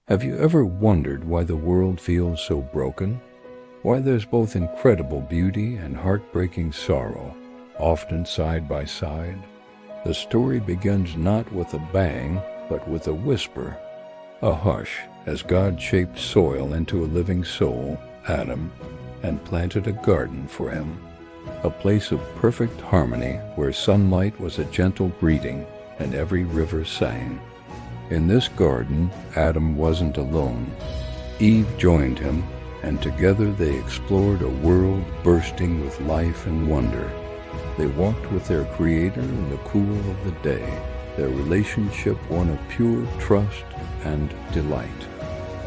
Have you ever wondered why the world feels so broken? Why there's both incredible beauty and heartbreaking sorrow, often side by side? The story begins not with a bang, but with a whisper, a hush, as God shaped soil into a living soul, Adam, and planted a garden for him. A place of perfect harmony where sunlight was a gentle greeting and every river sang. In this garden, Adam wasn't alone. Eve joined him, and together they explored a world bursting with life and wonder. They walked with their Creator in the cool of the day, their relationship one of pure trust and delight.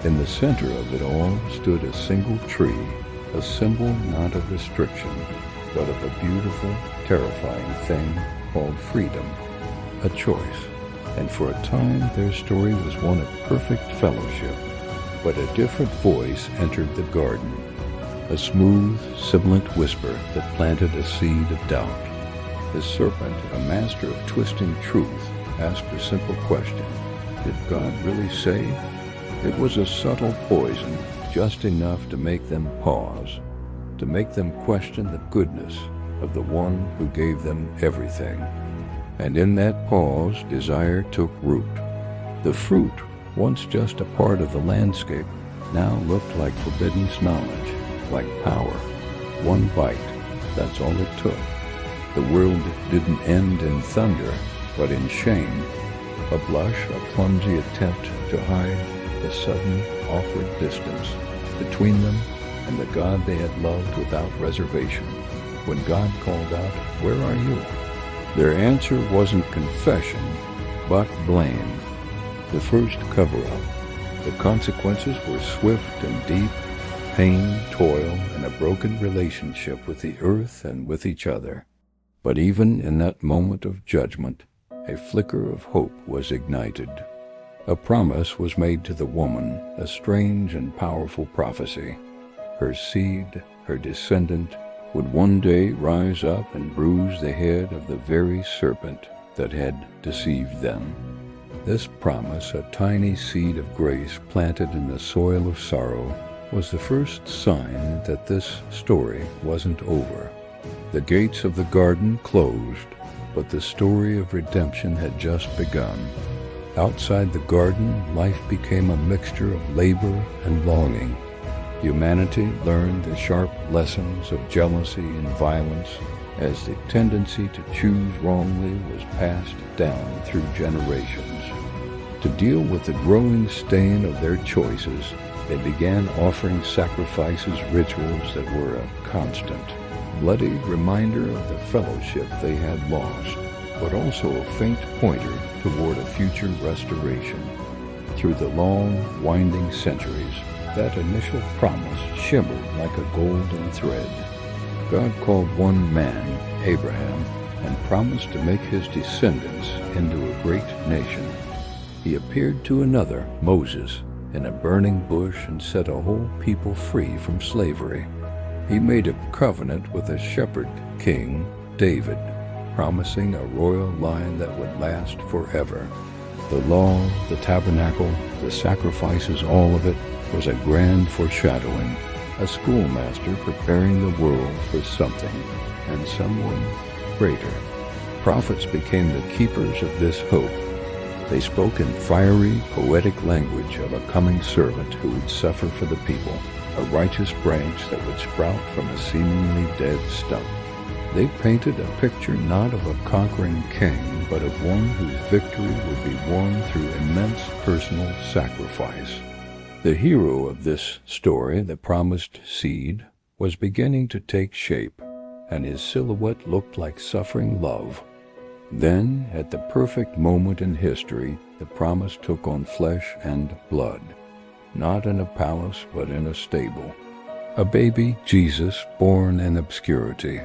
In the center of it all stood a single tree, a symbol not of restriction, but of a beautiful, terrifying thing called freedom, a choice. And for a time their story was one of perfect fellowship. But a different voice entered the garden, a smooth, sibilant whisper that planted a seed of doubt. The serpent, a master of twisting truth, asked a simple question: did God really say? It was a subtle poison, just enough to make them pause, to make them question the goodness of the one who gave them everything. And in that pause, desire took root. The fruit, once just a part of the landscape, now looked like forbidden knowledge, like power. One bite, that's all it took. The world didn't end in thunder, but in shame. A blush, a clumsy attempt to hide the sudden, awkward distance between them and the God they had loved without reservation. When God called out, "Where are you?" Their answer wasn't confession, but blame. The first cover-up. The consequences were swift and deep: pain, toil, and a broken relationship with the earth and with each other. But even in that moment of judgment, a flicker of hope was ignited. A promise was made to the woman, a strange and powerful prophecy. Her seed, her descendant, would one day rise up and bruise the head of the very serpent that had deceived them. This promise, a tiny seed of grace planted in the soil of sorrow, was the first sign that this story wasn't over. The gates of the garden closed, but the story of redemption had just begun. Outside the garden, life became a mixture of labor and longing. Humanity learned the sharp lessons of jealousy and violence as the tendency to choose wrongly was passed down through generations. To deal with the growing stain of their choices, they began offering sacrifices, rituals that were a constant, bloody reminder of the fellowship they had lost, but also a faint pointer toward a future restoration. Through the long, winding centuries, that initial promise shimmered like a golden thread. God called one man, Abraham, and promised to make his descendants into a great nation. He appeared to another, Moses, in a burning bush and set a whole people free from slavery. He made a covenant with a shepherd king, David, promising a royal line that would last forever. The law, the tabernacle, the sacrifices, all of it was a grand foreshadowing, a schoolmaster preparing the world for something and someone greater. Prophets became the keepers of this hope. They spoke in fiery, poetic language of a coming servant who would suffer for the people, a righteous branch that would sprout from a seemingly dead stump. They painted a picture not of a conquering king, but of one whose victory would be won through immense personal sacrifice. The hero of this story, the promised seed, was beginning to take shape, and his silhouette looked like suffering love. Then, at the perfect moment in history, the promise took on flesh and blood, not in a palace but in a stable. A baby Jesus born in obscurity.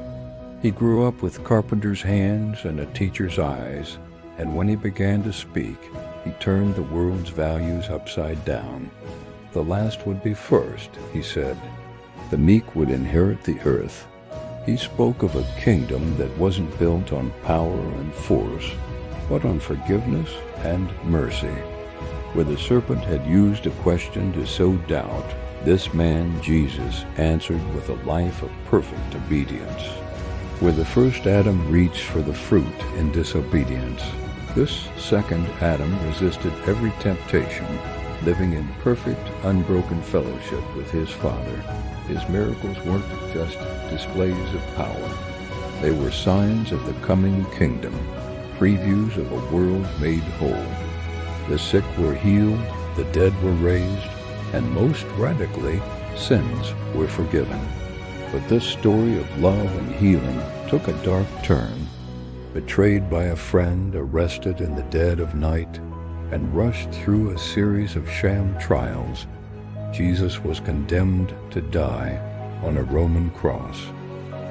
He grew up with carpenter's hands and a teacher's eyes, and when he began to speak, he turned the world's values upside down. The last would be first, he said. The meek would inherit the earth. He spoke of a kingdom that wasn't built on power and force, but on forgiveness and mercy. Where the serpent had used a question to sow doubt, this man, Jesus, answered with a life of perfect obedience. Where the first Adam reached for the fruit in disobedience, this second Adam resisted every temptation, living in perfect, unbroken fellowship with his Father. His miracles weren't just displays of power. They were signs of the coming kingdom, previews of a world made whole. The sick were healed, the dead were raised, and most radically, sins were forgiven. But this story of love and healing took a dark turn. Betrayed by a friend, arrested in the dead of night, and rushed through a series of sham trials, Jesus was condemned to die on a Roman cross.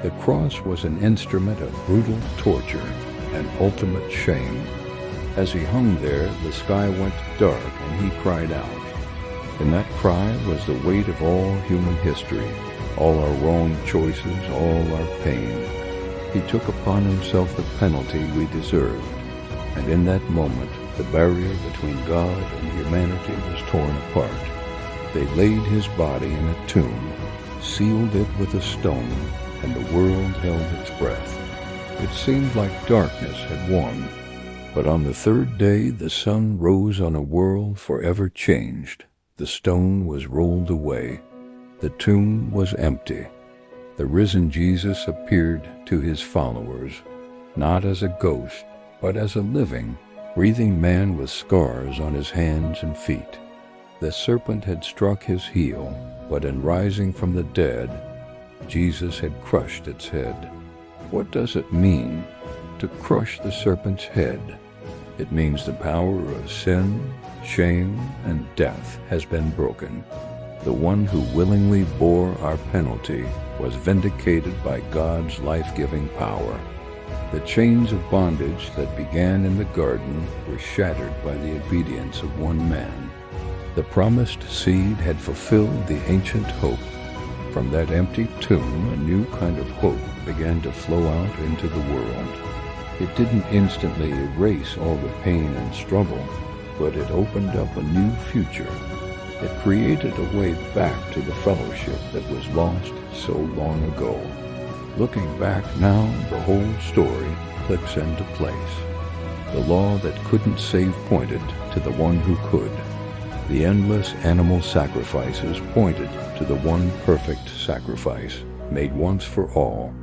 The cross was an instrument of brutal torture and ultimate shame. As he hung there, the sky went dark and he cried out. And that cry was the weight of all human history, all our wrong choices, all our pain. He took upon himself the penalty we deserved, and in that moment, the barrier between God and humanity was torn apart. They laid his body in a tomb, sealed it with a stone, and the world held its breath. It seemed like darkness had won, but on the third day the sun rose on a world forever changed. The stone was rolled away. The tomb was empty. The risen Jesus appeared to his followers, not as a ghost, but as a living, breathing man with scars on his hands and feet. The serpent had struck his heel, but in rising from the dead, Jesus had crushed its head. What does it mean to crush the serpent's head? It means the power of sin, shame, and death has been broken. The one who willingly bore our penalty was vindicated by God's life-giving power. The chains of bondage that began in the garden were shattered by the obedience of one man. The promised seed had fulfilled the ancient hope. From that empty tomb, a new kind of hope began to flow out into the world. It didn't instantly erase all the pain and struggle, but it opened up a new future. It created a way back to the fellowship that was lost so long ago. Looking back now, the whole story clicks into place. The law that couldn't save pointed to the one who could. The endless animal sacrifices pointed to the one perfect sacrifice, made once for all.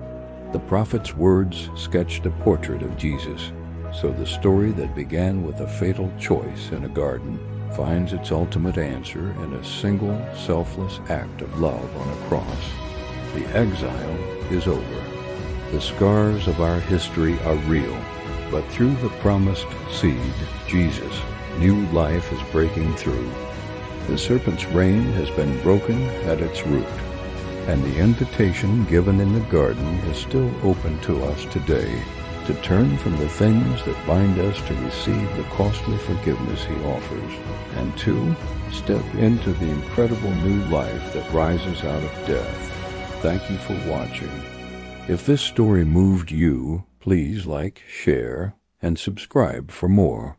The prophet's words sketched a portrait of Jesus, so the story that began with a fatal choice in a garden finds its ultimate answer in a single, selfless act of love on a cross. The exile is over. The scars of our history are real, but through the promised seed, Jesus, new life is breaking through. The serpent's reign has been broken at its root, and the invitation given in the garden is still open to us today, to turn from the things that bind us to receive the costly forgiveness he offers, and to step into the incredible new life that rises out of death. Thank you for watching. If this story moved you, please like, share, and subscribe for more.